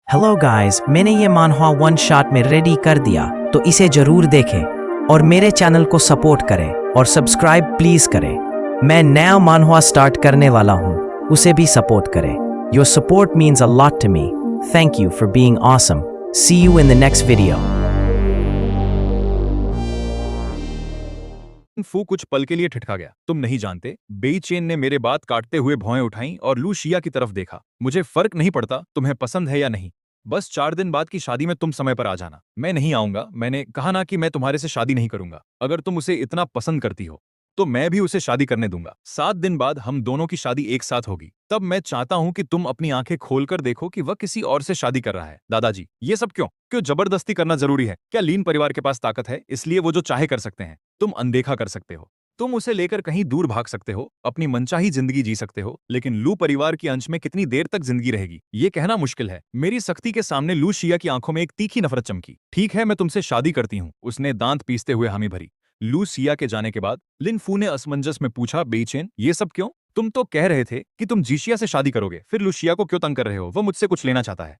Hello guys, मैंने ये मानहवा one shot में रेडी कर दिया, तो इसे जरूर देखें और मेरे चैनल को सपोर्ट करें और सब्सक्राइब प्लीज करें। मैं नया मानहवा स्टार्ट करने वाला हूँ, उसे भी सपोर्ट करें। Your support means a lot to me. Thank you for being awesome. See you in the next video. फू कुछ पल के लिए ठिठका गया। तुम नहीं जानते। बेईचेन ने मेरे बात काटते हुए भौएं उठाईं और लूशिया की तरफ देखा। मुझे फर्क नहीं पड़ता तुम्हें पसंद है या नहीं, बस 4 दिन बाद की शादी में तुम समय पर आ जाना। मैं नहीं आऊंगा, मैंने कहा ना कि मैं तुम्हारे से शादी नहीं करूंगा। अगर तुम उसे इतना पसंद करती हो तो मैं भी उसे शादी करने दूंगा। 7 दिन बाद हम दोनों की शादी एक साथ होगी। तब मैं चाहता हूं कि तुम अपनी आंखें खोलकर देखो कि वह किसी और से शादी कर रहा है। दादाजी, ये सब क्यों क्यों जबरदस्ती करना जरूरी है? क्या लीन परिवार के पास ताकत है इसलिए वो जो चाहे कर सकते हैं? तुम अनदेखा कर सकते हो, तुम उसे लेकर कहीं दूर भाग सकते हो, अपनी मनचाही जिंदगी जी सकते हो, लेकिन लू परिवार की अंश में कितनी देर तक जिंदगी रहेगी ये कहना मुश्किल है। मेरी सख्ती के सामने लू शिया की आंखों में एक तीखी नफरत चमकी। ठीक है, मैं तुमसे शादी करती हूँ, उसने दांत पीसते हुए हामी भरी। लू सिया के जाने के बाद लिन फू ने असमंजस में पूछा, बेईचेन, ये सब क्यों? तुम तो कह रहे थे कि तुम जीशिया से शादी करोगे, फिर लूशिया को क्यों तंग कर रहे हो? वो मुझसे कुछ लेना चाहता है।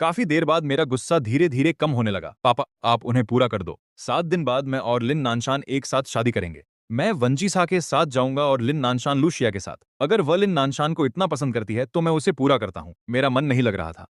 काफी देर बाद मेरा गुस्सा धीरे धीरे कम होने लगा। पापा, आप उन्हें पूरा कर दो। 7 दिन बाद मैं और लिन नानशान एक साथ शादी करेंगे। मैं वंजीसा के साथ जाऊंगा और लिन नानशान लूशिया के साथ। अगर वह लिन नानशान को इतना पसंद करती है तो मैं उसे पूरा करता हूँ। मेरा मन नहीं लग रहा था।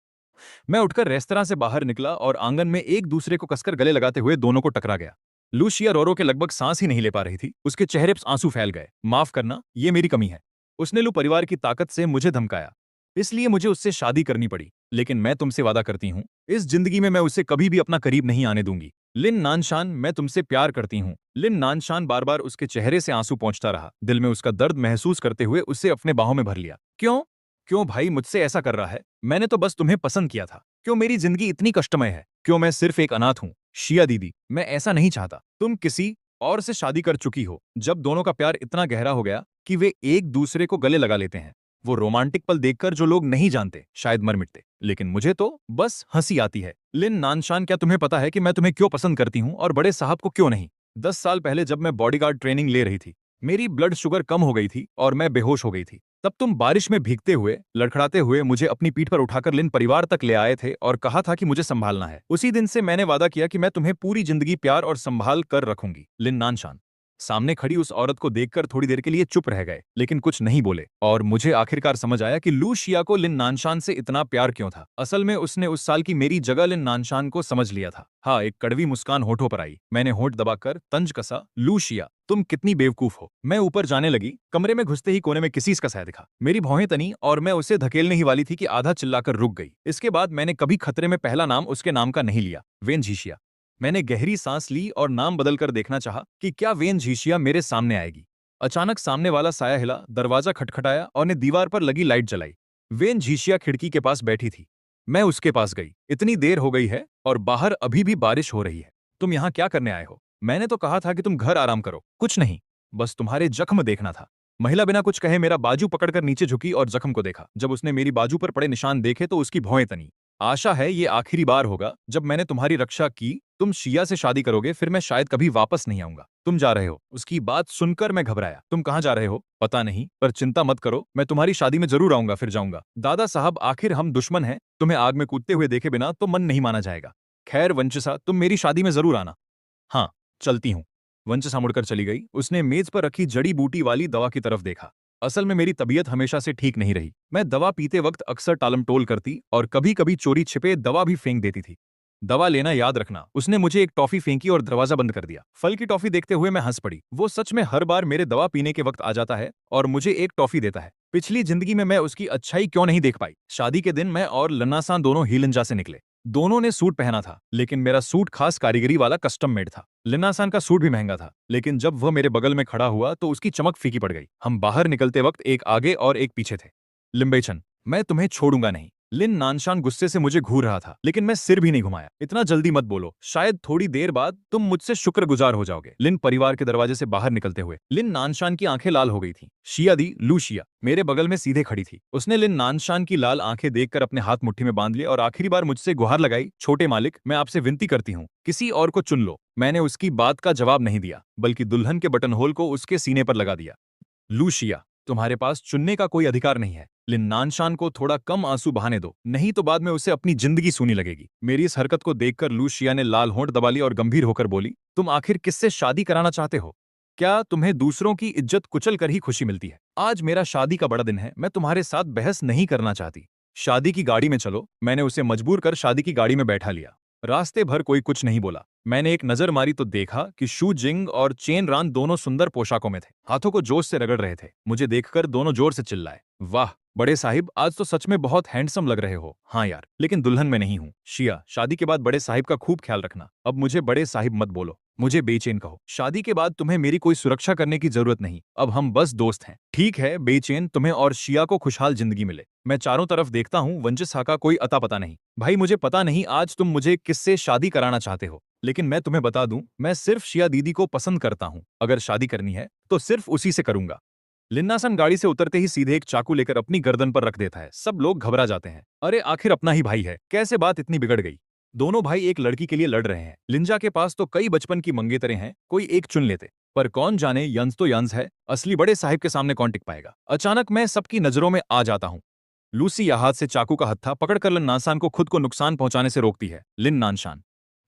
मैं उठकर रेस्तरां से बाहर निकला और आंगन में एक दूसरे को कसकर गले लगाते हुए दोनों को टकरा गया। लूशिया रो रो के लगभग सांस ही नहीं ले पा रही थी। उसके चेहरे पर आंसू फैल गए। माफ करना, ये मेरी कमी है। उसने लू परिवार की ताकत से मुझे धमकाया, इसलिए मुझे उससे शादी करनी पड़ी। लेकिन मैं तुमसे वादा करती हूँ, इस जिंदगी में मैं उसे कभी भी अपना करीब नहीं आने दूंगी। लिन नानशान, मैं तुमसे प्यार करती हूँ। लिन नानशान बार बार उसके चेहरे से आंसू पोंछता रहा। दिल में उसका दर्द महसूस करते हुए उसे अपने बाहों में भर लिया। क्यों क्यों भाई मुझसे ऐसा कर रहा है? मैंने तो बस तुम्हें पसंद किया था। क्यों मेरी जिंदगी इतनी कष्टमय है? क्यों मैं सिर्फ एक अनाथ हूँ? शिया दीदी, मैं ऐसा नहीं चाहता। तुम किसी और से शादी कर चुकी हो। जब दोनों का प्यार इतना गहरा हो गया कि वे एक दूसरे को गले लगा लेते हैं, वो रोमांटिक पल देखकर जो लोग नहीं जानते शायद मर मिटते, लेकिन मुझे तो बस हंसी आती है। लिन नानशान, क्या तुम्हें पता है कि मैं तुम्हें क्यों पसंद करती हूँ और बड़े साहब को क्यों नहीं? 10 साल पहले जब मैं बॉडीगार्ड ट्रेनिंग ले रही थी, मेरी ब्लड शुगर कम हो गई थी और मैं बेहोश हो गई थी। तब तुम बारिश में भीगते हुए, लड़खड़ाते हुए मुझे अपनी पीठ पर उठाकर लिन परिवार तक ले आए थे और कहा था कि मुझे संभालना है। उसी दिन से मैंने वादा किया कि मैं तुम्हें पूरी जिंदगी प्यार और संभाल कर रखूंगी। लिन नानशान सामने खड़ी उस औरत को देखकर थोड़ी देर के लिए चुप रह गए, लेकिन कुछ नहीं बोले। और मुझे आखिरकार समझ आया कि लू शिया को लिन नानशान से इतना प्यार क्यों था। असल में उसने उस साल की मेरी जगह लिन नानशान को समझ लिया था। हाँ, एक कड़वी मुस्कान होठों पर आई। मैंने होठ दबाकर तंज कसा, लू शिया, तुम कितनी बेवकूफ हो। मैं ऊपर जाने लगी। कमरे में घुसते ही कोने में किसी का साया दिखा। मेरी भौहें तनी और मैं उसे धकेलने ही वाली थी कि आधा चिल्लाकर रुक गई। इसके बाद मैंने कभी खतरे में पहला नाम उसके नाम का नहीं लिया। वेन झीशिया। मैंने गहरी सांस ली और नाम बदलकर देखना चाहा कि क्या वेन झीशिया मेरे सामने आएगी। अचानक सामने वाला साया हिला, दरवाजा खटखटाया और ने दीवार पर लगी लाइट जलाई। वेन झीशिया खिड़की के पास बैठी थी। मैं उसके पास गई। इतनी देर हो गई है और बाहर अभी भी बारिश हो रही है। तुम यहाँ क्या करने आए हो? मैंने तो कहा था कि तुम घर आराम करो। कुछ नहीं, बस तुम्हारे जख्म देखना था। महिला बिना कुछ कहे मेरा बाजू पकड़कर नीचे झुकी और जख्म को देखा। जब उसने मेरी बाजू पर पड़े निशान देखे तो उसकी भौएं तनी। आशा है ये आखिरी बार होगा जब मैंने तुम्हारी रक्षा की। तुम शिया से शादी करोगे, फिर मैं शायद कभी वापस नहीं आऊंगा। तुम जा रहे हो? उसकी बात सुनकर मैं घबराया। तुम कहाँ जा रहे हो? पता नहीं, पर चिंता मत करो, मैं तुम्हारी शादी में जरूर आऊंगा, फिर जाऊंगा। दादा साहब, आखिर हम दुश्मन हैं, तुम्हें आग में कूदते हुए देखे बिना तो मन नहीं माना जाएगा। खैर वंचिसा, तुम मेरी शादी में जरूर आना। हाँ, चलती हूँ। वंचिसा मुड़कर चली गई। उसने मेज पर रखी जड़ी बूटी वाली दवा की तरफ देखा। असल में मेरी तबीयत हमेशा से ठीक नहीं रही। मैं दवा पीते वक्त अक्सर टालमटोल करती और कभी कभी चोरी छिपे दवा भी फेंक देती थी। दवा लेना याद रखना। उसने मुझे एक टॉफी फेंकी और दरवाजा बंद कर दिया। फल की टॉफी देखते हुए मैं हंस पड़ी। वो सच में हर बार मेरे दवा पीने के वक्त आ जाता है और मुझे एक टॉफी देता है। पिछली जिंदगी में मैं उसकी अच्छाई क्यों नहीं देख पाई? शादी के दिन मैं और लन्नासान दोनों हीलंजा से निकले। दोनों ने सूट पहना था, लेकिन मेरा सूट खास कारीगरी वाला कस्टम मेड था। लिन्नासान का सूट भी महंगा था, लेकिन जब वह मेरे बगल में खड़ा हुआ तो उसकी चमक फीकी पड़ गई। हम बाहर निकलते वक्त एक आगे और एक पीछे थे। लिम्बेचन, मैं तुम्हें छोड़ूंगा नहीं। लिन नानशान गुस्से से मुझे घूर रहा था, लेकिन मैं सिर भी नहीं घुमाया। इतना जल्दी मत बोलो, शायद थोड़ी देर बाद तुम मुझसे शुक्रगुजार हो जाओगे। लिन परिवार के दरवाजे से बाहर निकलते हुए लिन नानशान की आंखें लाल हो गई थीं। शिया दी, लूशिया मेरे बगल में सीधे खड़ी थी। उसने लिन नानशान की लाल आंखें देखकर अपने हाथ मुट्ठी में बांध लिए और आखिरी बार मुझसे गुहार लगाई, छोटे मालिक, मैं आपसे विनती करती हूँ, किसी और को चुन लो। मैंने उसकी बात का जवाब नहीं दिया, बल्कि दुल्हन के बटन होल को उसके सीने पर लगा दिया। लूशिया, तुम्हारे पास चुनने का कोई अधिकार नहीं है। लिन नानशान को थोड़ा कम आंसू बहाने दो, नहीं तो बाद में उसे अपनी जिंदगी सूनी लगेगी। मेरी इस हरकत को देखकर लू शिया ने लाल होंठ दबा ली और गंभीर होकर बोली, तुम आखिर किससे शादी कराना चाहते हो? क्या तुम्हें दूसरों की इज्जत कुचल कर ही खुशी मिलती है? आज मेरा शादी का बड़ा दिन है, मैं तुम्हारे साथ बहस नहीं करना चाहती। शादी की गाड़ी में चलो। मैंने उसे मजबूर कर शादी की गाड़ी में बैठा लिया। रास्ते भर कोई कुछ नहीं बोला। मैंने एक नजर मारी तो देखा कि शू जिंग और चेन रान दोनों सुंदर पोशाकों में थे, हाथों को जोश से रगड़ रहे थे। मुझे देखकर दोनों जोर से चिल्लाए, वाह बड़े साहिब, आज तो सच में बहुत हैंडसम लग रहे हो। हाँ यार, लेकिन दुल्हन में नहीं हूँ। शिया, शादी के बाद बड़े साहिब का खूब ख्याल रखना। अब मुझे बड़े साहिब मत बोलो, मुझे बेचैन कहो। शादी के बाद तुम्हें मेरी कोई सुरक्षा करने की जरूरत नहीं, अब हम बस दोस्त हैं। ठीक है बेचैन, तुम्हें और शिया को खुशहाल जिंदगी मिले। मैं चारों तरफ देखता हूँ, वंचिसा का कोई अता पता नहीं। भाई मुझे पता नहीं आज तुम मुझे किससे शादी कराना चाहते हो, लेकिन मैं तुम्हें बता दूं, मैं सिर्फ शिया दीदी को पसंद करता हूं। अगर शादी करनी है तो सिर्फ उसी से करूंगा। लिन्नासन गाड़ी से उतरते ही सीधे एक चाकू लेकर अपनी गर्दन पर रख देता है। सब लोग घबरा जाते हैं। अरे आखिर अपना ही भाई है, कैसे बात इतनी बिगड़ गई? दोनों भाई एक लड़की के लिए लड़ रहे हैं। लिंजा के पास तो कई बचपन की मंगेतरे हैं, कोई एक चुन लेते। पर कौन जाने, यंस तो यंस है, असली बड़े साहिब के सामने कौन टिक पाएगा? अचानक मैं सबकी नजरों में आ जाता हूँ। लूसी या हाथ से चाकू का हत्था पकड़कर लिन नानशान को खुद को नुकसान पहुंचाने से रोकती है। लिन नानशान,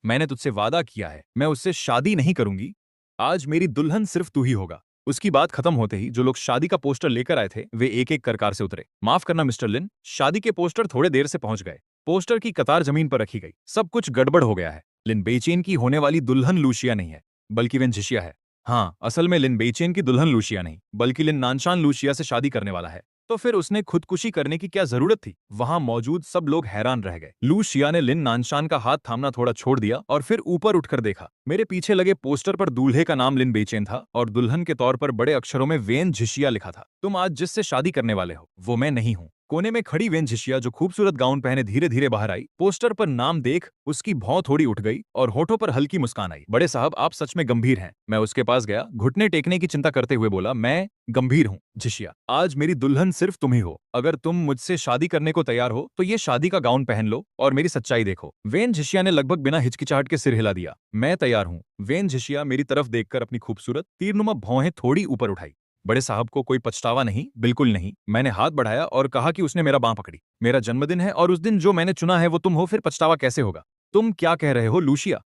मैंने तुझसे वादा किया है, मैं उससे शादी नहीं करूंगी। आज मेरी दुल्हन सिर्फ तू ही होगा। उसकी बात खत्म होते ही जो लोग शादी का पोस्टर लेकर आए थे वे एक एक कर कार से उतरे। माफ करना मिस्टर लिन, शादी के पोस्टर थोड़े देर से पहुंच गए। पोस्टर की कतार जमीन पर रखी गई। सब कुछ गड़बड़ हो गया है। लिन बेचैन की होने वाली दुल्हन लूशिया नहीं है, बल्कि वेन झिशिया है। हाँ, असल में लिन बेचैन की दुल्हन लूशिया नहीं, बल्कि लिन नानशान लूशिया से शादी करने वाला है। तो फिर उसने खुदकुशी करने की क्या जरूरत थी? वहां मौजूद सब लोग हैरान रह गए। लू शिया ने लिन नानशान का हाथ थामना थोड़ा छोड़ दिया और फिर ऊपर उठकर देखा। मेरे पीछे लगे पोस्टर पर दूल्हे का नाम लिन बेचैन था और दुल्हन के तौर पर बड़े अक्षरों में वेन झिशिया लिखा था। तुम आज जिससे शादी करने वाले हो वो मैं नहीं हूँ। कोने में खड़ी वेन झिशिया जो खूबसूरत गाउन पहने धीरे धीरे बाहर आई। पोस्टर पर नाम देख उसकी भौं थोड़ी उठ गई और होठों पर हल्की मुस्कान आई। बड़े साहब, आप सच में गंभीर हैं। मैं उसके पास गया, घुटने टेकने की चिंता करते हुए बोला, मैं गंभीर हूँ झिशिया। आज मेरी दुल्हन सिर्फ तुम ही हो। अगर तुम मुझसे शादी करने को तैयार हो तो ये शादी का गाउन पहन लो और मेरी सच्चाई देखो। वेन झिशिया ने लगभग बिना हिचकिचाहट के सिर हिला दिया। मैं तैयार हूँ। वेन झिशिया मेरी तरफ देखकर अपनी खूबसूरत तीरनुमा भौहें थोड़ी ऊपर उठाई। बड़े साहब को कोई पछतावा नहीं, बिल्कुल नहीं। मैंने हाथ बढ़ाया और कहा कि उसने मेरा बांह पकड़ी। मेरा जन्मदिन है और उस दिन जो मैंने चुना है वो तुम हो, फिर पछतावा कैसे होगा? तुम क्या कह रहे हो लूशिया?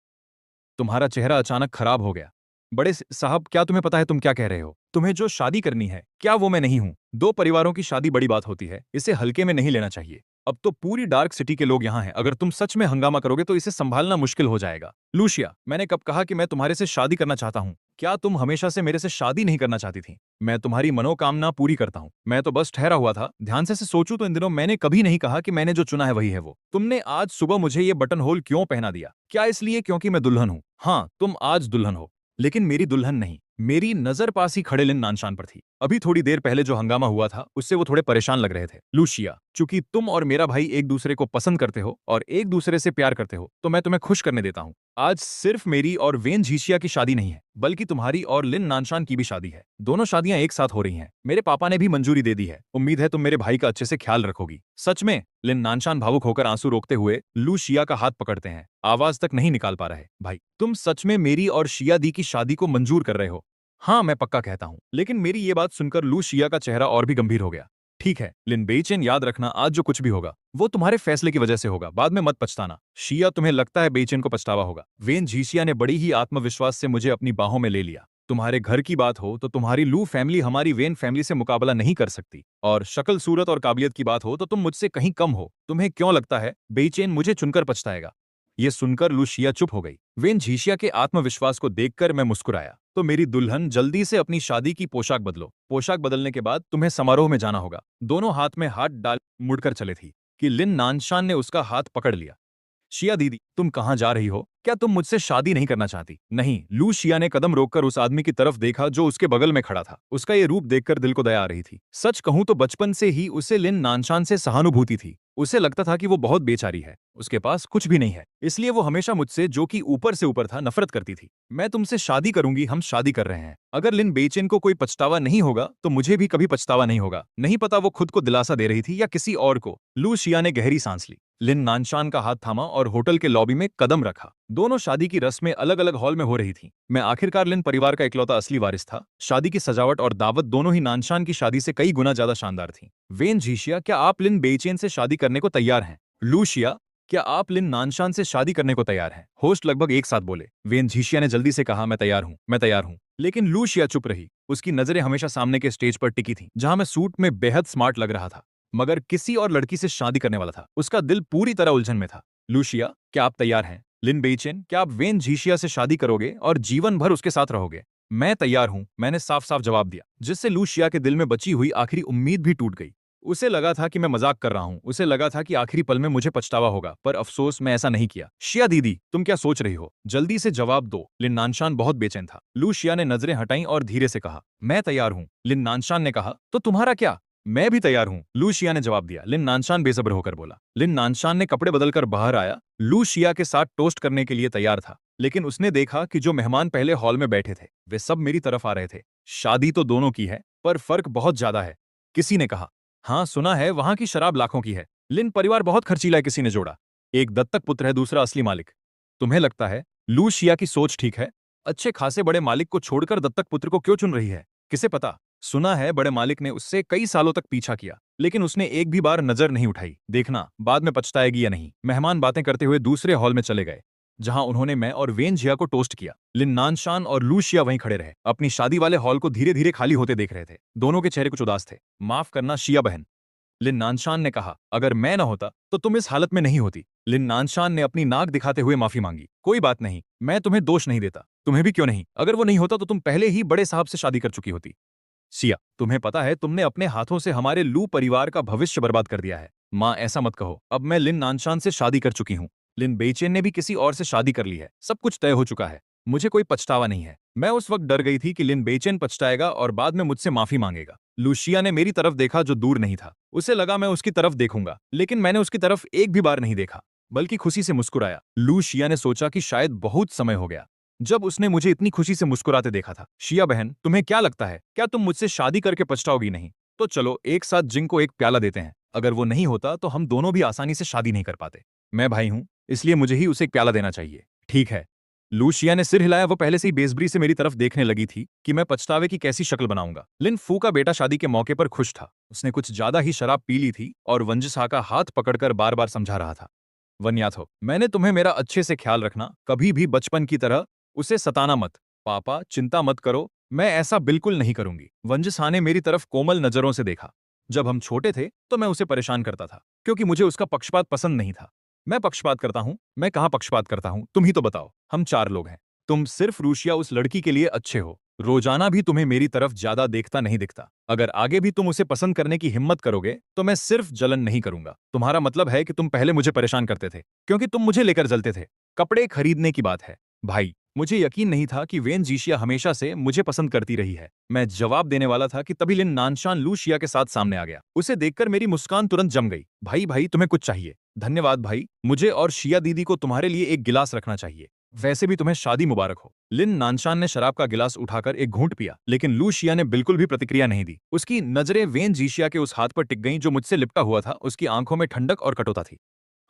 तुम्हारा चेहरा अचानक खराब हो गया। बड़े साहब, क्या तुम्हें पता है तुम क्या कह रहे हो? तुम्हें जो शादी करनी है, क्या वो मैं नहीं हूं? दो परिवारों की शादी बड़ी बात होती है, इसे हल्के में नहीं लेना चाहिए। अब तो पूरी डार्क सिटी के लोग यहाँ हैं। अगर तुम सच में हंगामा करोगे तो इसे संभालना मुश्किल हो जाएगा। लूशिया, मैंने कब कहा कि मैं तुम्हारे से शादी करना चाहता हूँ? क्या तुम हमेशा से मेरे से शादी नहीं करना चाहती थी? मैं तुम्हारी मनोकामना पूरी करता हूँ। मैं तो बस ठहरा हुआ था। ध्यान से सोचूं तो इन दिनों मैंने कभी नहीं कहा कि मैंने जो चुना है वही है वो। तुमने आज सुबह मुझे ये बटन होल क्यों पहना दिया? क्या इसलिए क्योंकि मैं दुल्हन हूँ? हाँ, तुम आज दुल्हन हो, लेकिन मेरी दुल्हन नहीं। मेरी नजर पास ही खड़े लिन नानशान पर थी। अभी थोड़ी देर पहले जो हंगामा हुआ था उससे वो थोड़े परेशान लग रहे थे। लूशिया, चूंकि तुम और मेरा भाई एक दूसरे को पसंद करते हो और एक दूसरे से प्यार करते हो तो मैं तुम्हें खुश करने देता हूँ। आज सिर्फ मेरी और वेन झिशिया की शादी नहीं है, बल्कि तुम्हारी और लिन नानशान की भी शादी है। दोनों शादियां एक साथ हो रही हैं। मेरे पापा ने भी मंजूरी दे दी है। उम्मीद है तुम मेरे भाई का अच्छे से ख्याल रखोगी। सच में? लिन नानशान भावुक होकर आंसू रोकते हुए लू शिया का हाथ पकड़ते हैं। आवाज तक नहीं निकाल पा रहे। भाई, तुम सच में मेरी और शिया दी की शादी को मंजूर कर रहे हो? हाँ, मैं पक्का कहता हूँ। लेकिन मेरी ये बात सुनकर लू शिया का चेहरा और भी गंभीर हो गया। ठीक है लिन बेचैन, याद रखना आज जो कुछ भी होगा वो तुम्हारे फैसले की वजह से होगा। बाद में मत पछताना। शिया, तुम्हें लगता है बेचैन को पछतावा होगा? वेन झिशिया ने बड़ी ही आत्मविश्वास से मुझे अपनी बाहों में ले लिया। तुम्हारे घर की बात हो तो तुम्हारी लू फैमिली हमारी वेन फैमिली से मुकाबला नहीं कर सकती, और शक्ल सूरत और काबिलियत की बात हो तो तुम मुझसे कहीं कम हो। तुम्हें क्यों लगता है बेचैन मुझे चुनकर पछताएगा? ये सुनकर लूशिया चुप हो गई। वेन झिशिया के आत्मविश्वास को देखकर मैं मुस्कुराया। तो मेरी दुल्हन, जल्दी से अपनी शादी की पोशाक बदलो। पोशाक बदलने के बाद तुम्हें समारोह में जाना होगा। दोनों हाथ में हाथ डाल मुड़कर चले थी कि लिन नानशान ने उसका हाथ पकड़ लिया। शिया दीदी, तुम कहां जा रही हो? क्या तुम मुझसे शादी नहीं करना चाहती? नहीं। लू शिया ने कदम रोककर उस आदमी की तरफ देखा जो उसके बगल में खड़ा था। उसका ये रूप देखकर दिल को दया आ रही थी। सच कहूं तो बचपन से ही उसे लिन नानशान से सहानुभूति थी। उसे लगता था कि वो बहुत बेचारी है, उसके पास कुछ भी नहीं है, इसलिए वो हमेशा मुझसे, जो कि ऊपर से ऊपर था, नफरत करती थी। मैं तुमसे शादी करूंगी, हम शादी कर रहे हैं। अगर लिन बेचैन को कोई पछतावा नहीं होगा तो मुझे भी कभी पछतावा नहीं होगा। नहीं पता वो खुद को दिलासा दे रही थी या किसी और को। लू शिया ने गहरी सांस ली, लिन नानशान का हाथ थामा और होटल के लॉबी में कदम रखा। दोनों शादी की रस्में अलग अलग हॉल में हो रही थीं। मैं आखिरकार लिन परिवार का इकलौता असली वारिस था। शादी की सजावट और दावत दोनों ही नानशान की शादी से कई गुना ज्यादा शानदार थीं। वेन झीशिया, क्या आप लिन बेइचेन से शादी करने को तैयार हैं? लूशिया, क्या आप लिन नानशान से शादी करने को तैयार हैं? होस्ट लगभग एक साथ बोले। वेन झीशिया ने जल्दी से कहा, मैं तैयार हूं, मैं तैयार हूं। लेकिन लूशिया चुप रही। उसकी नजरें हमेशा सामने के स्टेज पर टिकी थीं, जहां मैं सूट में बेहद स्मार्ट लग रहा था, मगर किसी और लड़की से शादी करने वाला था। उसका दिल पूरी तरह उलझन में था। लूशिया, क्या आप तैयार हैं? लिन बेइचेन, क्या आप वेन झीशिया से शादी करोगे और जीवन भर उसके साथ रहोगे? मैं तैयार हूं, मैंने साफ साफ जवाब दिया, जिससे लूशिया के दिल में बची हुई आखिरी उम्मीद भी टूट गई। उसे लगा था कि मैं मजाक कर रहा हूं, उसे लगा था कि आखिरी पल में मुझे पछतावा होगा, पर अफसोस मैं ऐसा नहीं किया। शिया दीदी, तुम क्या सोच रही हो? जल्दी से जवाब दो। लिन नानशान बहुत बेचैन था। लूशिया ने नजरें हटाई और धीरे से कहा, मैं तैयार हूं। लिन नानशान ने कहा, तो तुम्हारा क्या? मैं भी तैयार हूं, लूशिया ने जवाब दिया। लिन नानशान बेसब्र होकर बोला। लिन नानशान ने कपड़े बदलकर बाहर आया। लूशिया के साथ टोस्ट करने के लिए तैयार था, लेकिन उसने देखा कि जो मेहमान पहले हॉल में बैठे थे वे सब मेरी तरफ आ रहे थे। शादी तो दोनों की है, पर फर्क बहुत ज्यादा है, किसी ने कहा। हाँ, सुना है वहां की शराब लाखों की है। लिन परिवार बहुत खर्चीला है, किसी ने जोड़ा। एक दत्तक पुत्र है, दूसरा असली मालिक। तुम्हें लगता है लूशिया की सोच ठीक है? अच्छे खासे बड़े मालिक को छोड़कर दत्तक पुत्र को क्यों चुन रही है? किसे पता। सुना है बड़े मालिक ने उससे कई सालों तक पीछा किया, लेकिन उसने एक भी बार नजर नहीं उठाई। देखना बाद में पछताएगी या नहीं। मेहमान बातें करते हुए दूसरे हॉल में चले गए, जहां उन्होंने मैं और वेन जिया को टोस्ट किया। लिन नानशान और लूशिया वहीं खड़े रहे, अपनी शादी वाले हॉल को धीरे धीरे खाली होते देख रहे थे। दोनों के चेहरे कुछ उदास थे। माफ करना शिया बहन, लिन नानशान ने कहा, अगर मैं न होता तो तुम इस हालत में नहीं होती। लिन नानशान ने अपनी नाक दिखाते हुए माफी मांगी। कोई बात नहीं, मैं तुम्हें दोष नहीं देता। तुम्हें भी क्यों नहीं? अगर वो नहीं होता तो तुम पहले ही बड़े साहब से शादी कर चुकी होती। सिया, तुम्हें पता है तुमने अपने हाथों से हमारे लू परिवार का भविष्य बर्बाद कर दिया है। माँ, ऐसा मत कहो। अब मैं लिन नानशान से शादी कर चुकी हूँ। लिन बेइचेन ने भी किसी और से शादी कर ली है। सब कुछ तय हो चुका है। मुझे कोई पछतावा नहीं है। मैं उस वक्त डर गई थी कि लिन बेइचेन पछताएगा और बाद में मुझसे माफी मांगेगा। लूशिया ने मेरी तरफ देखा, जो दूर नहीं था। उसे लगा मैं उसकी तरफ देखूंगा, लेकिन मैंने उसकी तरफ एक भी बार नहीं देखा, बल्कि खुशी से मुस्कुराया। लूशिया ने सोचा कि शायद बहुत समय हो गया जब उसने मुझे इतनी खुशी से मुस्कुराते देखा था। शिया बहन, तुम्हें क्या लगता है, क्या तुम मुझसे शादी करके पछताओगी नहीं? तो चलो एक साथ जिंग को एक प्याला देते हैं। अगर वो नहीं होता तो हम दोनों भी आसानी से शादी नहीं कर पाते। मैं भाई हूं, इसलिए मुझे ही उसे एक प्याला देना चाहिए। ठीक है। लूशिया ने सिर हिलाया। वो पहले से ही बेसब्री से मेरी तरफ देखने लगी थी कि मैं पछतावे की कैसी शक्ल बनाऊंगा। लिन फू का बेटा शादी के मौके पर खुश था। उसने कुछ ज्यादा ही शराब पी ली थी और वंजसा का हाथ पकड़कर बार बार समझा रहा था, वन्याथो, मैंने तुम्हें मेरा अच्छे से ख्याल रखना, कभी भी बचपन की तरह उसे सताना मत। पापा, चिंता मत करो, मैं ऐसा बिल्कुल नहीं करूंगी। वंजसा ने मेरी तरफ कोमल नजरों से देखा। जब हम छोटे थे तो मैं उसे परेशान करता था, क्योंकि मुझे उसका पक्षपात पसंद नहीं था। मैं पक्षपात करता हूं? मैं कहां पक्षपात करता हूं? तुम ही तो बताओ। हम 4 लोग हैं। तुम सिर्फ रूशिया उस लड़की के लिए अच्छे हो। रोजाना भी तुम्हें मेरी तरफ ज्यादा देखता नहीं दिखता। अगर आगे भी तुम उसे पसंद करने की हिम्मत करोगे तो मैं सिर्फ जलन नहीं करूंगा। तुम्हारा मतलब है कि तुम पहले मुझे परेशान करते थे क्योंकि तुम मुझे लेकर जलते थे। कपड़े खरीदने की बात है। भाई, मुझे यकीन नहीं था कि वेन जीशिया हमेशा से मुझे पसंद करती रही है। मैं जवाब देने वाला था कि तभी लिन नानशान लूशिया के साथ सामने आ गया। उसे देखकर मेरी मुस्कान तुरंत जम गई। भाई भाई, तुम्हें कुछ चाहिए? धन्यवाद भाई, मुझे और शिया दीदी को तुम्हारे लिए एक गिलास रखना चाहिए। वैसे भी तुम्हें शादी मुबारक हो। लिन नानशान ने शराब का गिलास उठाकर एक घूंट पिया, लेकिन लूशिया ने बिल्कुल भी प्रतिक्रिया नहीं दी। उसकी नजरें वेन जीशिया के उस हाथ पर टिक गईं जो मुझसे लिपटा हुआ था। उसकी आंखों में ठंडक और कटुता थी।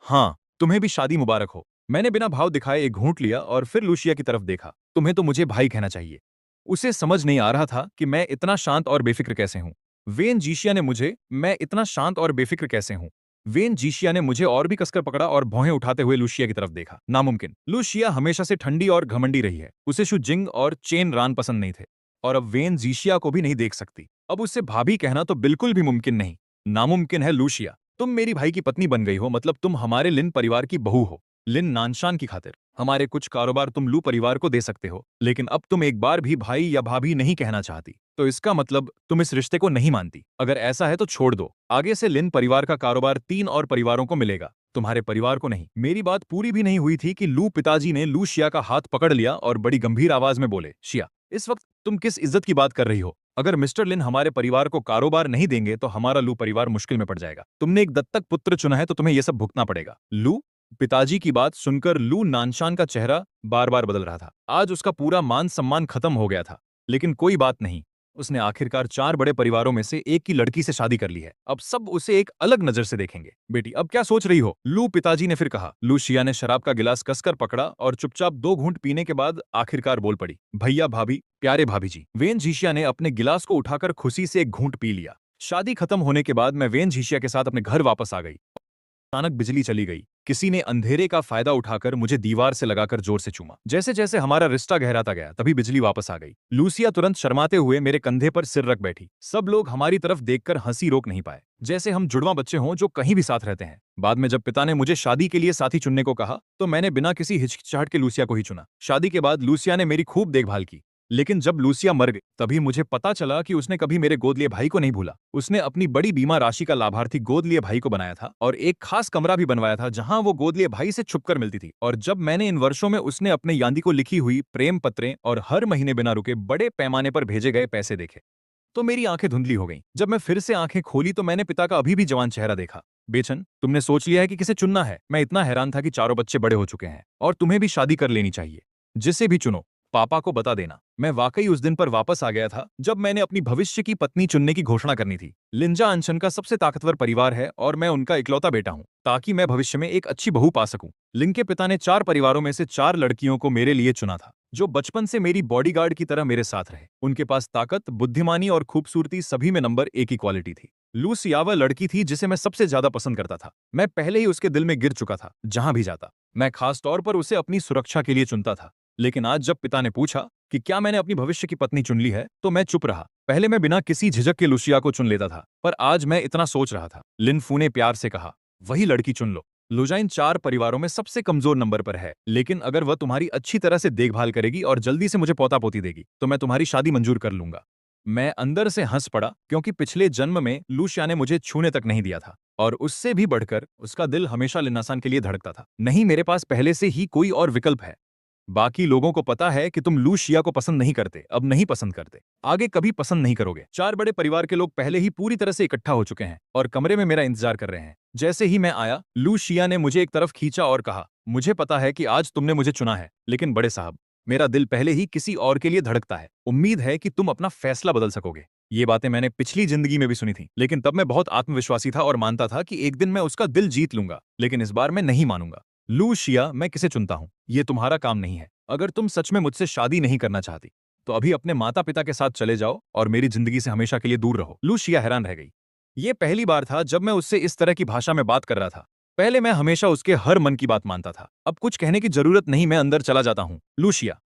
हाँ, तुम्हें भी शादी मुबारक हो। मैंने बिना भाव दिखाए एक घूंट लिया और फिर लूशिया की तरफ देखा। तुम्हें तो मुझे भाई कहना चाहिए। उसे समझ नहीं आ रहा था कि मैं इतना शांत और बेफिक्र कैसे हूं। वेन जीशिया ने मुझे मैं इतना शांत और बेफिक्र कैसे हूं। वेन जीशिया ने मुझे और भी कसकर पकड़ा और भौहें उठाते हुए लूशिया की तरफ देखा। नामुमकिन। लूशिया हमेशा से ठंडी और घमंडी रही है। उसे शु जिंग और चेन रान पसंद नहीं थे, और अब वेन जीशिया को भी नहीं देख सकती। अब उससे भाभी कहना तो बिल्कुल भी मुमकिन नहीं। नामुमकिन है। लूशिया, तुम मेरी भाई की पत्नी बन गई हो, मतलब तुम हमारे लिन परिवार की बहू हो। लिन नानशान की खातिर हमारे कुछ कारोबार तुम लू परिवार को दे सकते हो, लेकिन अब तुम एक बार भी भाई या भाभी नहीं कहना चाहती, तो इसका मतलब तुम इस रिश्ते को नहीं मानती। अगर ऐसा है तो छोड़ दो। आगे से लिन परिवार का कारोबार 3 और परिवारों को मिलेगा, तुम्हारे परिवार को नहीं। मेरी बात पूरी भी नहीं हुई थी कि लू पिताजी ने लू शिया का हाथ पकड़ लिया और बड़ी गंभीर आवाज में बोले, शिया, इस वक्त तुम किस इज्जत की बात कर रही हो? अगर मिस्टर लिन हमारे परिवार को कारोबार नहीं देंगे तो हमारा लू परिवार मुश्किल में पड़ जाएगा। तुमने एक दत्तक पुत्र चुना है तो तुम्हें यह सब भुगतना पड़ेगा। लू पिताजी की बात सुनकर लू नानशान का चेहरा बार बार बदल रहा था। आज उसका पूरा मान सम्मान खत्म हो गया था, लेकिन कोई बात नहीं। उसने आखिरकार 4 बड़े परिवारों में से एक की लड़की से शादी कर ली है। अब सब उसे एक अलग नजर से देखेंगे। बेटी, अब क्या सोच रही हो? लू पिताजी ने फिर कहा। लूशिया ने शराब का गिलास कसकर पकड़ा और चुपचाप 2 घूंट पीने के बाद आखिरकार बोल पड़ी। भैया भाभी, प्यारे भाभी जी। वेन झिशिया ने अपने गिलास को उठाकर खुशी से एक घूंट पी लिया। शादी खत्म होने के बाद मैं वेन झिशिया के साथ अपने घर वापस आ गई। अचानक बिजली चली गई। किसी ने अंधेरे का फायदा उठाकर मुझे दीवार से लगाकर जोर से चूमा। जैसे जैसे हमारा रिश्ता गहराता गया तभी बिजली वापस आ गई। लूसिया तुरंत शर्माते हुए मेरे कंधे पर सिर रख बैठी। सब लोग हमारी तरफ देखकर हंसी रोक नहीं पाए, जैसे हम जुड़वा बच्चे हों जो कहीं भी साथ रहते हैं। बाद में जब पिता ने मुझे शादी के लिए साथी चुनने को कहा तो मैंने बिना किसी हिचकिचाहट के लूसिया को ही चुना। शादी के बाद लूसिया ने मेरी खूब देखभाल की, लेकिन जब लूसिया मर गई तभी मुझे पता चला कि उसने कभी मेरे गोद लिए भाई को नहीं भूला। उसने अपनी बड़ी बीमा राशि का लाभार्थी गोद लिए भाई को बनाया था और एक खास कमरा भी बनवाया था जहां वो गोद लिए भाई से छुपकर मिलती थी। और जब मैंने इन वर्षों में उसने अपने यादी को लिखी हुई प्रेम पत्रें और हर महीने बिना रुके बड़े पैमाने पर भेजे गए पैसे देखे तो मेरी आंखें धुंधली हो गईं। जब मैं फिर से आंखें खोली तो मैंने पिता का अभी भी जवान चेहरा देखा। बेचन, तुमने सोच लिया है कि किसे चुनना है? मैं इतना हैरान था कि चारों बच्चे बड़े हो चुके हैं और तुम्हें भी शादी कर लेनी चाहिए। जिसे भी चुनो, पापा को बता देना। मैं वाकई उस दिन पर वापस आ गया था जब मैंने अपनी भविष्य की पत्नी चुनने की घोषणा करनी थी। लिंजा अंशन का सबसे ताकतवर परिवार है और मैं उनका इकलौता बेटा हूं, ताकि मैं भविष्य में एक अच्छी बहू पा सकूं। लिन के पिता ने 4 परिवारों में से 4 लड़कियों को मेरे लिए चुना था, जो बचपन से मेरी बॉडीगार्ड की तरह मेरे साथ रहे। उनके पास ताकत, बुद्धिमानी और खूबसूरती सभी में नंबर 1 की क्वालिटी थी। लूसिया वह लड़की थी जिसे मैं सबसे ज्यादा पसंद करता था। मैं पहले ही उसके दिल में गिर चुका था। जहां भी जाता मैं खास तौर पर उसे अपनी सुरक्षा के लिए चुनता था। लेकिन आज जब पिता ने पूछा कि क्या मैंने अपनी भविष्य की पत्नी चुन ली है तो मैं चुप रहा। पहले मैं बिना किसी झिझक के लुसिया को चुन लेता था, पर आज मैं इतना सोच रहा था। लिन फू ने प्यार से कहा, वही लड़की चुन लो। लुजाइन 4 परिवारों में सबसे कमजोर नंबर पर है, लेकिन अगर वह तुम्हारी अच्छी तरह से देखभाल करेगी और जल्दी से मुझे पोता पोती देगी तो मैं तुम्हारी शादी मंजूर कर लूंगा। मैं अंदर से हंस पड़ा, क्योंकि पिछले जन्म में लूशिया ने मुझे छूने तक नहीं दिया था और उससे भी बढ़कर उसका दिल हमेशा लिन्नासान के लिए धड़कता था। नहीं, मेरे पास पहले से ही कोई और विकल्प है। बाकी लोगों को पता है कि तुम लूशिया को पसंद नहीं करते, अब नहीं पसंद करते, आगे कभी पसंद नहीं करोगे। 4 बड़े परिवार के लोग पहले ही पूरी तरह से इकट्ठा हो चुके हैं और कमरे में मेरा इंतजार कर रहे हैं। जैसे ही मैं आया, लूशिया ने मुझे एक तरफ खींचा और कहा, मुझे पता है कि आज तुमने मुझे चुना है, लेकिन बड़े साहब, मेरा दिल पहले ही किसी और के लिए धड़कता है। उम्मीद है कि तुम अपना फैसला बदल सकोगे। ये बातें मैंने पिछली जिंदगी में भी सुनी थी, लेकिन तब मैं बहुत आत्मविश्वासी था और मानता था कि एक दिन मैं उसका दिल जीत लूंगा। लेकिन इस बार मैं नहीं मानूंगा। लूशिया, मैं किसे चुनता हूं ये तुम्हारा काम नहीं है। अगर तुम सच में मुझसे शादी नहीं करना चाहती तो अभी अपने माता पिता के साथ चले जाओ और मेरी जिंदगी से हमेशा के लिए दूर रहो। लूशिया हैरान रह गई। ये पहली बार था जब मैं उससे इस तरह की भाषा में बात कर रहा था। पहले मैं हमेशा उसके हर मन की बात मानता था। अब कुछ कहने की जरूरत नहीं, मैं अंदर चला जाता हूं। लूशिया,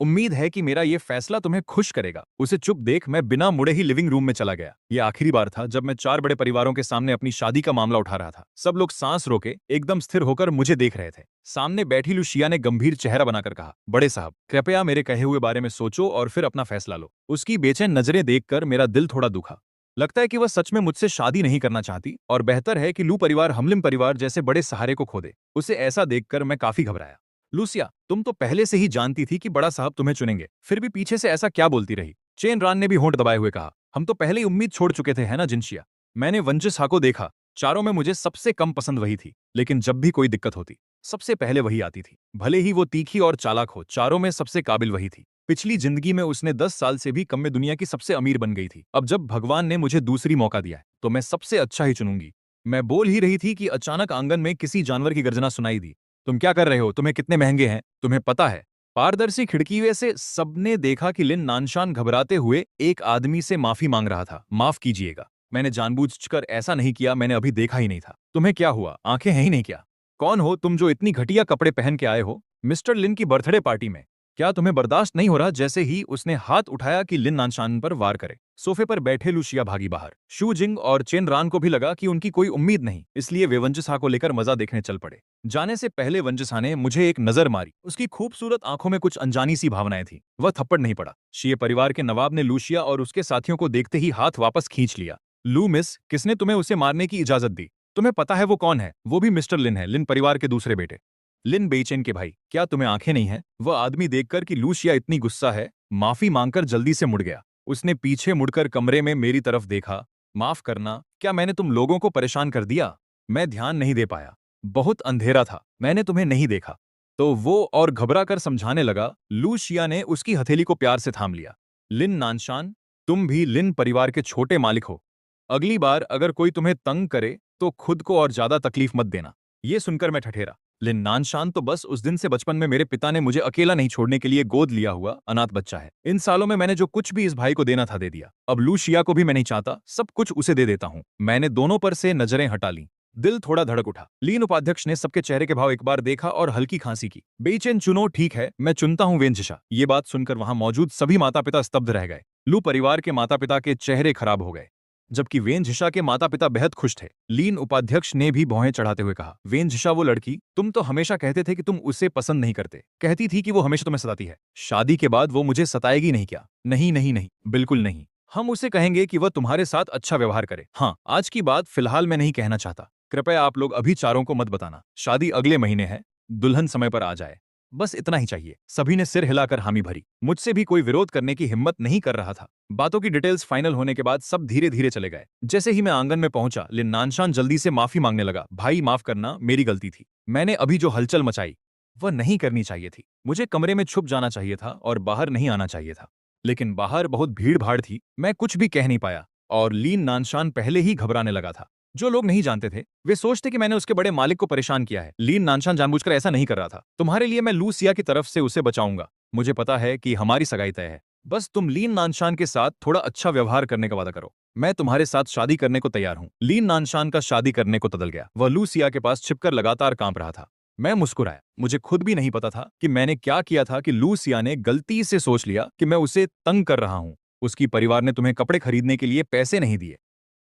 उम्मीद है कि मेरा ये फैसला तुम्हें खुश करेगा। उसे चुप देख मैं बिना मुड़े ही लिविंग रूम में चला गया। ये आखिरी बार था जब मैं 4 बड़े परिवारों के सामने अपनी शादी का मामला उठा रहा था। सब लोग सांस रोके एकदम स्थिर होकर मुझे देख रहे थे। सामने बैठी लुशिया ने गंभीर चेहरा बनाकर कहा, बड़े साहब, कृपया मेरे कहे हुए बारे में सोचो और फिर अपना फैसला लो। उसकी बेचैन नजरें देखकर मेरा दिल थोड़ा दुखा। लगता है कि वह सच में मुझसे शादी नहीं करना चाहती और बेहतर है कि लू परिवार हमलिम परिवार जैसे बड़े सहारे को खो दे। उसे ऐसा देखकर मैं काफी घबराया। लूसिया, तुम तो पहले से ही जानती थी कि बड़ा साहब तुम्हें चुनेंगे, फिर भी पीछे से ऐसा क्या बोलती रही? चेन रान ने भी होंठ दबाए हुए कहा, हम तो पहले ही उम्मीद छोड़ चुके थे, है ना जिनशिया? मैंने वंजिस हा को देखा। चारों में मुझे सबसे कम पसंद वही थी, लेकिन जब भी कोई दिक्कत होती सबसे पहले वही आती थी। भले ही वो तीखी और चालाक हो, चारों में सबसे काबिल वही थी। पिछली जिंदगी में उसने 10 साल से भी कम में दुनिया की सबसे अमीर बन गई थी। अब जब भगवान ने मुझे दूसरी मौका दिया है तो मैं सबसे अच्छा ही चुनूंगी। मैं बोल ही रही थी कि अचानक आंगन में किसी जानवर की गर्जना सुनाई दी। तुम क्या कर रहे हो? तुम्हें कितने महंगे हैं, तुम्हें पता है? पारदर्शी खिड़की में से सबने देखा कि लिन नानशान घबराते हुए एक आदमी से माफी मांग रहा था। माफ कीजिएगा, मैंने जानबूझकर ऐसा नहीं किया, मैंने अभी देखा ही नहीं था। तुम्हें क्या हुआ? आंखें हैं ही नहीं क्या? कौन हो तुम जो इतनी घटिया कपड़े पहन के आए हो मिस्टर लिन की बर्थडे पार्टी में? क्या तुम्हें बर्दाश्त नहीं हो रहा? जैसे ही उसने हाथ उठाया कि लिन नानशान पर वार करे, सोफे पर बैठे लुशिया भागी बाहर। शू जिंग और चेन रान को भी लगा कि उनकी कोई उम्मीद नहीं, इसलिए वे वंजिसा को लेकर मजा देखने चल पड़े। जाने से पहले वंजिसा ने मुझे एक नजर मारी। उसकी खूबसूरत आंखों में कुछ अनजानी सी भावनाएं थी। वह थप्पड़ नहीं पड़ा। शीये परिवार के नवाब ने लूशिया और उसके साथियों को देखते ही हाथ वापस खींच लिया। लू मिस, किसने तुम्हें उसे मारने की इजाजत दी? तुम्हें पता है वो कौन है? वो भी मिस्टर लिन है, लिन परिवार के दूसरे बेटे। लिन बेचैन के भाई, क्या तुम्हें आंखें नहीं है? वह आदमी देखकर कि लूशिया इतनी गुस्सा है, माफी मांगकर जल्दी से मुड़ गया। उसने पीछे मुड़कर कमरे में मेरी तरफ देखा। माफ करना, क्या मैंने तुम लोगों को परेशान कर दिया? मैं ध्यान नहीं दे पाया, बहुत अंधेरा था, मैंने तुम्हें नहीं देखा। तो वो और घबरा कर समझाने लगा। लूशिया ने उसकी हथेली को प्यार से थाम लिया। लिन नानशान, तुम भी लिन परिवार के छोटे मालिक हो। अगली बार अगर कोई तुम्हें तंग करे तो खुद को और ज्यादा तकलीफ मत देना। ये सुनकर मैं ठठेरा। लिन नानशान तो बस उस दिन से बचपन में मेरे पिता ने मुझे अकेला नहीं छोड़ने के लिए गोद लिया हुआ अनाथ बच्चा है। इन सालों में मैंने जो कुछ भी इस भाई को देना था दे दिया। अब लूशिया को भी मैं नहीं चाहता, सब कुछ उसे दे देता हूँ। मैंने दोनों पर से नजरें हटा ली। दिल थोड़ा धड़क उठा। लीन उपाध्यक्ष ने सबके चेहरे के भाव एक बार देखा और हल्की खांसी की। बेचैन चुनो, ठीक है, मैं चुनता हूं वेंजिशा। ये बात सुनकर वहां मौजूद सभी माता पिता स्तब्ध रह गए। लू परिवार के माता पिता के चेहरे खराब हो गए, जबकि वेंझिशा के माता पिता बेहद खुश थे। लीन उपाध्यक्ष ने भी भौहें चढ़ाते हुए कहा, वेंझिशा वो लड़की, तुम तो हमेशा कहते थे कि तुम उसे पसंद नहीं करते, कहती थी कि वो हमेशा तुम्हें सताती है। शादी के बाद वो मुझे सताएगी नहीं क्या? नहीं नहीं नहीं, बिल्कुल नहीं। हम उसे कहेंगे कि वह तुम्हारे साथ अच्छा व्यवहार करे। हाँ, आज की बात फिलहाल मैं नहीं कहना चाहता। कृपया आप लोग अभी चारों को मत बताना। शादी अगले महीने है, दुल्हन समय पर आ जाए। बस इतना ही चाहिए। सभी ने सिर हिलाकर हामी भरी। मुझसे भी कोई विरोध करने की हिम्मत नहीं कर रहा था। बातों की डिटेल्स फाइनल होने के बाद सब धीरे धीरे चले गए। जैसे ही मैं आंगन में पहुंचा, लिन नानशान जल्दी से माफी मांगने लगा। भाई माफ करना, मेरी गलती थी। मैंने अभी जो हलचल मचाई वह नहीं करनी चाहिए थी। मुझे कमरे में छुप जाना चाहिए था और बाहर नहीं आना चाहिए था। लेकिन बाहर बहुत भीड़ भाड़ थी, मैं कुछ भी कह नहीं पाया और लीन नानशान पहले ही घबराने लगा था। जो लोग नहीं जानते थे वे सोचते कि मैंने उसके बड़े मालिक को परेशान किया है। लीन नानशान जानबूझकर ऐसा नहीं कर रहा था। तुम्हारे लिए मैं लूसिया की तरफ से उसे बचाऊंगा। मुझे पता है कि हमारी सगाई तय है। बस तुम लीन नानशान के साथ थोड़ा अच्छा व्यवहार करने का वादा करो। मैं तुम्हारे साथ शादी करने को तैयार हूं। लीन नानशान का शादी करने को तदल गया। वह लूसिया के पास छिपकर लगातार कांप रहा था। मैं मुस्कुराया। मुझे खुद भी नहीं पता था कि मैंने क्या किया था कि लूसिया ने गलती से सोच लिया कि मैं उसे तंग कर रहा हूं। उसकी परिवार ने तुम्हें कपड़े खरीदने के लिए पैसे नहीं दिए।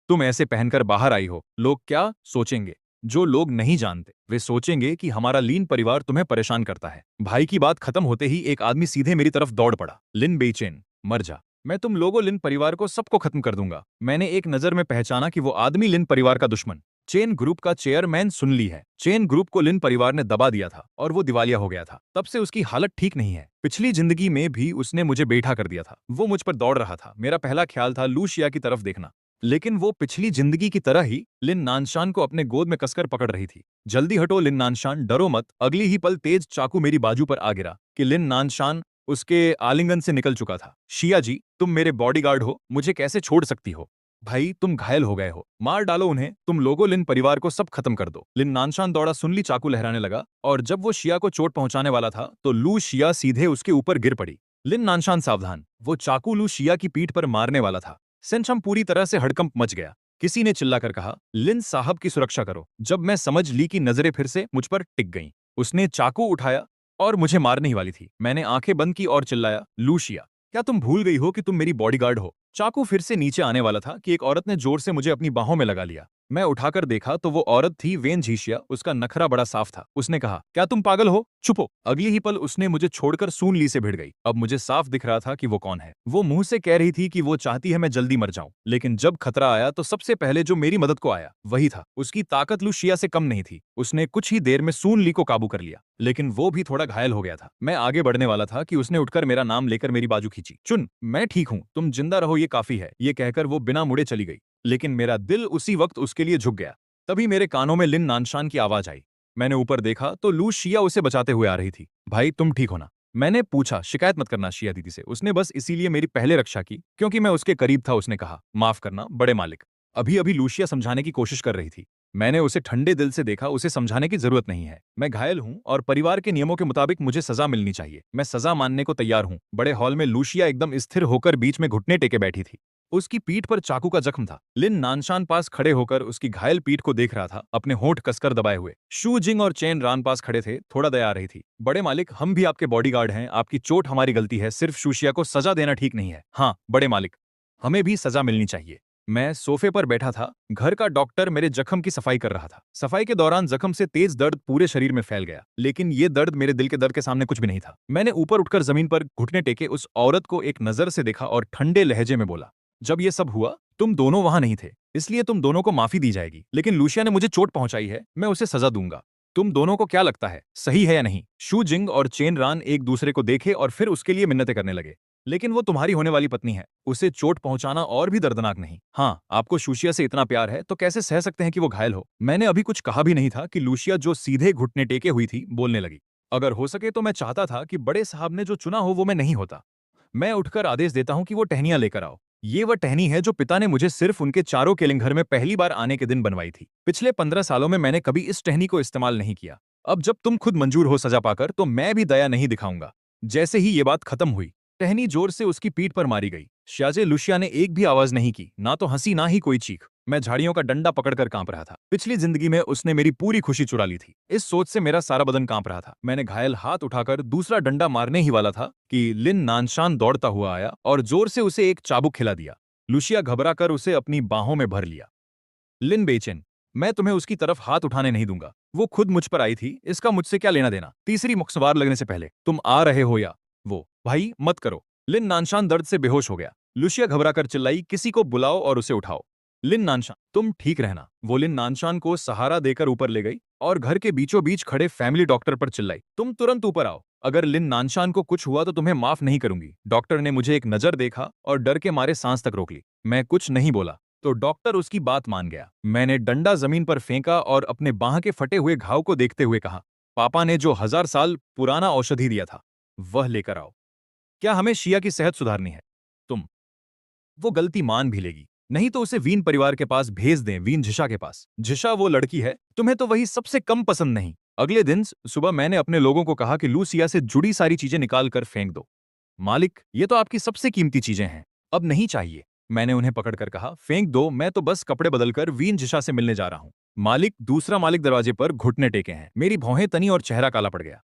तुम ऐसे पहनकर बाहर आई हो। लोग क्या सोचेंगे? जो लोग नहीं जानते वे सोचेंगे कि हमारा लीन परिवार तुम्हें परेशान करता है। भाई की बात खत्म होते ही एक आदमी सीधे मेरी तरफ दौड़ पड़ा। लिन बेचैन, मर जा। मैं तुम लोगों लिन परिवार को सबको खत्म कर दूंगा। मैंने एक नजर में पहचाना कि वो आदमी लिन परिवार का दुश्मन, चेन ग्रुप का चेयरमैन सुन ली है। चेन ग्रुप को लिन परिवार ने दबा दिया था और वो दिवालिया हो गया था। तब से उसकी हालत ठीक नहीं है। पिछली जिंदगी में भी उसने मुझे बैठा कर दिया था। वो मुझ पर दौड़ रहा था। मेरा पहला ख्याल था लूशिया की तरफ देखना, लेकिन वो पिछली जिंदगी की तरह ही लिन नानशान को अपने गोद में कसकर पकड़ रही थी। जल्दी हटो लिन नानशान, डरो मत। अगली ही पल तेज चाकू मेरी बाजू पर आ गिरा कि लिन नानशान उसके आलिंगन से निकल चुका था। शिया जी, तुम मेरे बॉडीगार्ड हो, मुझे कैसे छोड़ सकती हो? भाई तुम घायल हो गए हो, मार डालो उन्हें। तुम लोगों लिन परिवार को सब खत्म कर दो। लिन नानशान दौड़ा, सुन ली चाकू लहराने लगा और जब वो शिया को चोट पहुंचाने वाला था तो लू शिया सीधे उसके ऊपर गिर पड़ी। लिन नानशान सावधान, वो चाकू लू शिया की पीठ पर मारने वाला था। सेंचम पूरी तरह से हड़कंप मच गया। किसी ने चिल्लाकर कहा, लिन साहब की सुरक्षा करो। जब मैं समझ ली कि नजरें फिर से मुझ पर टिक गईं, उसने चाकू उठाया और मुझे मारने ही वाली थी। मैंने आंखें बंद की और चिल्लाया, लूशिया, क्या तुम भूल गई हो कि तुम मेरी बॉडीगार्ड हो? चाकू फिर से नीचे आने वाला था कि एक औरत ने जोर से मुझे अपनी बाहों में लगा लिया। मैं उठाकर देखा तो वो औरत थी वेनझिशिया। उसका नखरा बड़ा साफ था। उसने कहा, क्या तुम पागल हो? चुपो। अगली ही पल उसने मुझे छोड़कर सून ली से भिड़ गई। अब मुझे साफ दिख रहा था कि वो कौन है। वो मुंह से कह रही थी कि वो चाहती है मैं जल्दी मर जाऊं, लेकिन जब खतरा आया तो सबसे पहले जो मेरी मदद को आया वही था। उसकी ताकत लूशिया से कम नहीं थी। उसने कुछ ही देर में सून ली को काबू कर लिया, लेकिन वो भी थोड़ा घायल हो गया था। मैं आगे बढ़ने वाला था कि उसने उठकर मेरा नाम लेकर मेरी बाजू खींची। चुन, मैं ठीक हूं, तुम जिंदा रहो, ये काफी है। ये कहकर वो बिना मुड़े चली गई, लेकिन मेरा दिल उसी वक्त उसके लिए झुक गया। तभी मेरे कानों में लिन नानशान की आवाज आई। मैंने ऊपर देखा तो लू शिया उसे बचाते हुए आ रही थी। भाई तुम ठीक हो ना? मैंने पूछा। शिकायत मत करना शिया दीदी से, उसने बस इसीलिए मेरी पहले रक्षा की क्योंकि मैं उसके करीब था। उसने कहा, माफ करना बड़े मालिक। अभी अभी लूशिया समझाने की कोशिश कर रही थी। मैंने उसे ठंडे दिल से देखा। उसे समझाने की जरूरत नहीं है। मैं घायल हूं और परिवार के नियमों के मुताबिक मुझे सजा मिलनी चाहिए। मैं सजा मानने को तैयार हूं। बड़े हॉल में लूशिया एकदम स्थिर होकर बीच में घुटने टेके बैठी थी। उसकी पीठ पर चाकू का जख्म था। लिन नानशान पास खड़े होकर उसकी घायल पीठ को देख रहा था, अपने होंठ कसकर दबाए हुए। शू जिंग और चेन रान पास खड़े थे। थोड़ा दया आ रही थी। बड़े मालिक, हम भी आपके बॉडीगार्ड हैं। आपकी चोट हमारी गलती है। सिर्फ शूशिया को सजा देना ठीक नहीं है। हाँ बड़े मालिक, हमें भी सजा मिलनी चाहिए। मैं सोफे पर बैठा था। घर का डॉक्टर मेरे जख्म की सफाई कर रहा था। सफाई के दौरान जख्म से तेज दर्द पूरे शरीर में फैल गया, लेकिन ये दर्द मेरे दिल के दर्द के सामने कुछ भी नहीं था। मैंने ऊपर उठकर जमीन पर घुटने टेके उस औरत को एक नजर से देखा और ठंडे लहजे में बोला, जब ये सब हुआ तुम दोनों वहां नहीं थे, इसलिए तुम दोनों को माफी दी जाएगी। लेकिन लूशिया ने मुझे चोट पहुंचाई है, मैं उसे सजा दूंगा। तुम दोनों को क्या लगता है, सही है या नहीं? शू जिंग और चेन रान एक दूसरे को देखे और फिर उसके लिए मिन्नतें करने लगे। लेकिन वो तुम्हारी होने वाली पत्नी है, उसे चोट पहुंचाना और भी दर्दनाक नहीं। हाँ, आपको लूशिया से इतना प्यार है तो कैसे सह सकते हैं कि वो घायल हो? मैंने अभी कुछ कहा भी नहीं था कि लूशिया, जो सीधे घुटने टेके हुई थी, बोलने लगी। अगर हो सके तो मैं चाहता था कि बड़े साहब ने जो चुना हो वो मैं नहीं होता। मैं उठकर आदेश देता हूं कि वो टहनियां लेकर आओ। ये वह टहनी है जो पिता ने मुझे सिर्फ उनके चारों केलिंग घर में पहली बार आने के दिन बनवाई थी। पिछले 15 सालों में मैंने कभी इस टहनी को इस्तेमाल नहीं किया। अब जब तुम खुद मंजूर हो सजा पाकर, तो मैं भी दया नहीं दिखाऊंगा। जैसे ही ये बात खत्म हुई, टहनी जोर से उसकी पीठ पर मारी गई। शाजे लुशिया ने एक भी आवाज नहीं की, ना तो हंसी ना ही कोई चीख। मैं झाड़ियों का डंडा पकड़कर कांप रहा था। पिछली जिंदगी में उसने मेरी पूरी खुशी चुरा ली थी। इस सोच से मेरा सारा बदन कांप रहा था। मैंने घायल हाथ उठाकर दूसरा डंडा मारने ही वाला था कि लिन नानशान दौड़ता हुआ आया और जोर से उसे एक चाबुक खिला दिया। लुशिया घबराकर उसे अपनी बाहों में भर लिया। लिन बेचैन, मैं तुम्हें उसकी तरफ हाथ उठाने नहीं दूंगा। वो खुद मुझ पर आई थी, इसका मुझसे क्या लेना देना। तीसरी मुक्सवार लगने से पहले तुम आ रहे हो या वो? भाई मत करो। लिन नानशान दर्द से बेहोश हो गया। लुशिया घबराकर चिल्लाई, किसी को बुलाओ और उसे उठाओ। लिन नानशान, तुम ठीक रहना। वो लिन नानशान को सहारा देकर ऊपर ले गई और घर के बीचों बीच खड़े फैमिली डॉक्टर पर चिल्लाई, तुम तुरंत ऊपर आओ। अगर लिन नानशान को कुछ हुआ तो तुम्हें माफ नहीं करूंगी। डॉक्टर ने मुझे एक नजर देखा और डर के मारे सांस तक रोक ली। मैं कुछ नहीं बोला तो डॉक्टर उसकी बात मान गया। मैंने डंडा जमीन पर फेंका और अपने बाह के फटे हुए घाव को देखते हुए कहा, पापा ने जो 1000 साल पुराना औषधि दिया था, वह लेकर आओ। क्या हमें शिया की सेहत सुधारनी है? तुम वो गलती मान भी लेगी। नहीं तो उसे वीन परिवार के पास भेज दें, वीन झिशा के पास। झिशा वो लड़की है, तुम्हें तो वही सबसे कम पसंद नहीं। अगले दिन सुबह मैंने अपने लोगों को कहा कि लूसिया से जुड़ी सारी चीजें निकाल कर फेंक दो। मालिक, ये तो आपकी सबसे कीमती चीजें हैं, अब नहीं चाहिए। मैंने उन्हें पकड़कर कहा, फेंक दो, मैं तो बस कपड़े बदलकर वीन झिशा से मिलने जा रहा हूं। मालिक, दूसरा मालिक दरवाजे पर घुटने टेके हैं। मेरी भौहें तनी और चेहरा काला पड़ गया।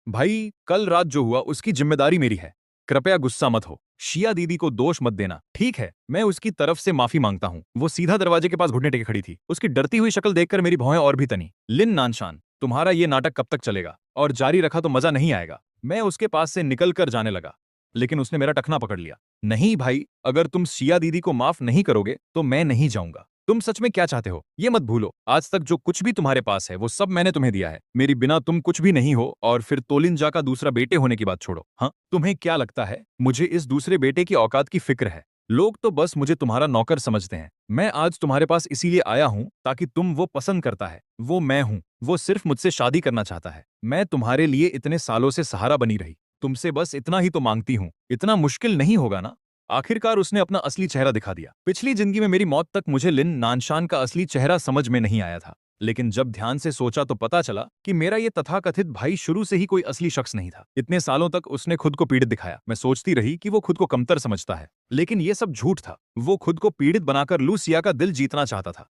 भाई, कल रात जो हुआ उसकी जिम्मेदारी मेरी है। कृपया गुस्सा मत हो। शिया दीदी को दोष मत देना, ठीक है? मैं उसकी तरफ से माफी मांगता हूँ। वो सीधा दरवाजे के पास घुटने टेके खड़ी थी। उसकी डरती हुई शक्ल देखकर मेरी भौहें और भी तनी। लिन नानशान, तुम्हारा ये नाटक कब तक चलेगा? और जारी रखा तो मजा नहीं आएगा। मैं उसके पास से निकल कर जाने लगा, लेकिन उसने मेरा टखना पकड़ लिया। नहीं भाई, अगर तुम शिया दीदी को माफ नहीं करोगे तो मैं नहीं जाऊंगा। तुम सच में क्या चाहते हो ये मत भूलो। आज तक जो कुछ भी तुम्हारे पास है वो सब मैंने तुम्हें दिया है। मेरी बिना तुम कुछ भी नहीं हो। और फिर तोलिंजा का दूसरा बेटे होने की बात छोड़ो। हाँ, तुम्हें क्या लगता है मुझे इस दूसरे बेटे की औकात की फिक्र है? लोग तो बस मुझे तुम्हारा नौकर समझते हैं। मैं आज तुम्हारे पास इसीलिए आया हूं ताकि तुम वो पसंद करता है, वो मैं हूं। वो सिर्फ मुझसे शादी करना चाहता है। मैं तुम्हारे लिए इतने सालों से सहारा बनी रही, तुमसे बस इतना ही तो मांगती हूं। इतना मुश्किल नहीं होगा ना? आखिरकार उसने अपना असली चेहरा दिखा दिया। पिछली जिंदगी में मेरी मौत तक मुझे लिन नानशान का असली चेहरा समझ में नहीं आया था, लेकिन जब ध्यान से सोचा तो पता चला कि मेरा ये तथाकथित भाई शुरू से ही कोई असली शख्स नहीं था। इतने सालों तक उसने खुद को पीड़ित दिखाया। मैं सोचती रही कि वो खुद को कमतर समझता है, लेकिन ये सब झूठ था। वो खुद को पीड़ित बनाकर लूसिया का दिल जीतना चाहता था।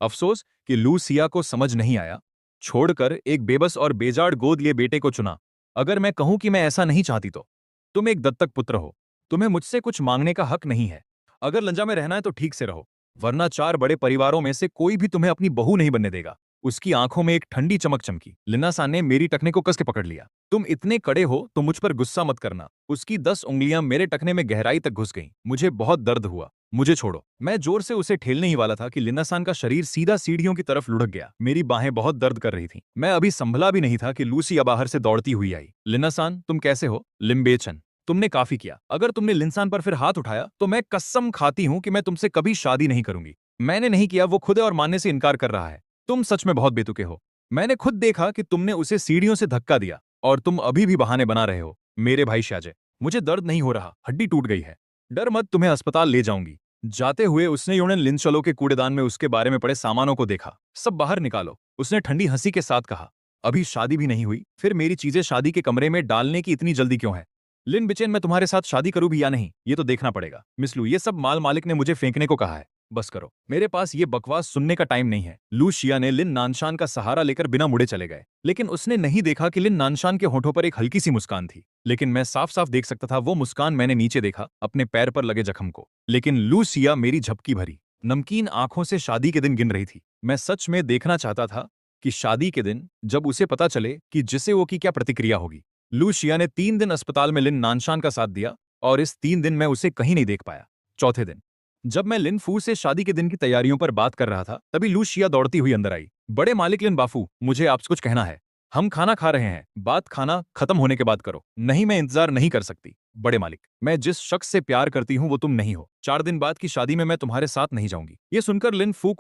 अफसोस कि लूसिया को समझ नहीं आया। छोड़कर एक बेबस और बेजाड़ गोद लिए बेटे को चुना। अगर मैं कहूं कि मैं ऐसा नहीं चाहती तो? तुम एक दत्तक पुत्र हो, तुम्हें मुझसे कुछ मांगने का हक नहीं है। अगर लंजा में रहना है तो ठीक से रहो, वरना 4 बड़े परिवारों में से कोई भी तुम्हें अपनी बहू नहीं बनने देगा। उसकी आंखों में एक ठंडी चमक चमकी। लिन्नासान ने मेरी टखने को कस के पकड़ लिया। तुम इतने कड़े हो तो मुझ पर गुस्सा मत करना। उसकी 10 उंगलियां मेरे टखने में गहराई तक घुस गईं। मुझे बहुत दर्द हुआ। मुझे छोड़ो। मैं जोर से उसे ठेलने ही वाला था कि लिन्नासान का शरीर सीधा सीढ़ियों की तरफ लुढ़क गया। मेरी बाहें बहुत दर्द कर रही थीं। मैं अभी संभला भी नहीं था कि लूसिया बाहर से दौड़ती हुई आई। लिन्नासान, तुम कैसे हो? लिम्बेचन, तुमने काफी किया। अगर तुमने लिंसान पर फिर हाथ उठाया तो मैं कसम खाती हूं कि मैं तुमसे कभी शादी नहीं करूंगी। मैंने नहीं किया, वो खुद है और मानने से इनकार कर रहा है। तुम सच में बहुत बेतुके हो। मैंने खुद देखा कि तुमने उसे सीढ़ियों से धक्का दिया और तुम अभी भी बहाने बना रहे हो। मेरे भाई शाजे, मुझे दर्द नहीं हो रहा, हड्डी टूट गई है। डर मत, तुम्हें अस्पताल ले जाऊंगी। जाते हुए उसने यूनन लिंचलो के कूड़ेदान में उसके बारे में पड़े सामानों को देखा। सब बाहर निकालो, उसने ठंडी हंसी के साथ कहा। अभी शादी भी नहीं हुई, फिर मेरी चीजें शादी के कमरे में डालने की इतनी जल्दी क्यों है? लिन बिचेन, मैं तुम्हारे साथ शादी करूं भी या नहीं ये तो देखना पड़ेगा। मिस लू, ये सब माल मालिक ने मुझे फेंकने को कहा है। बस करो, मेरे पास ये बकवास सुनने का टाइम नहीं है। लू शिया ने लिन नानशान का सहारा लेकर बिना मुड़े चले गए, लेकिन उसने नहीं देखा कि लिन नानशान के होठों पर एक हल्की सी मुस्कान थी। लेकिन मैं साफ साफ देख सकता था वो मुस्कान मैंने नीचे देखा, अपने पैर पर लगे जख्म को। लेकिन लू शिया मेरी झपकी भरी नमकीन आंखों से शादी के दिन गिन रही थी। मैं सच में देखना चाहता था कि शादी के दिन जब उसे पता चले कि जिसे वो की क्या प्रतिक्रिया होगी। लू शिया ने 3 दिन अस्पताल में लिन नानशान का साथ दिया और इस 3 दिन मैं उसे कहीं नहीं देख पाया। चौथे दिन जब मैं लिन फू से शादी के दिन की तैयारियों पर बात कर रहा था, तभी लू शिया दौड़ती हुई अंदर आई। बड़े मालिक लिन बाफू, मुझे आपसे कुछ कहना है। हम खाना खा रहे हैं, बात खाना खत्म होने के बाद करो। नहीं, मैं इंतजार नहीं कर सकती। बड़े मालिक, मैं जिस शख्स से प्यार करती हूं वो तुम नहीं हो। 4 दिन बाद की शादी में मैं तुम्हारे साथ नहीं जाऊंगी। ये सुनकर लिन फू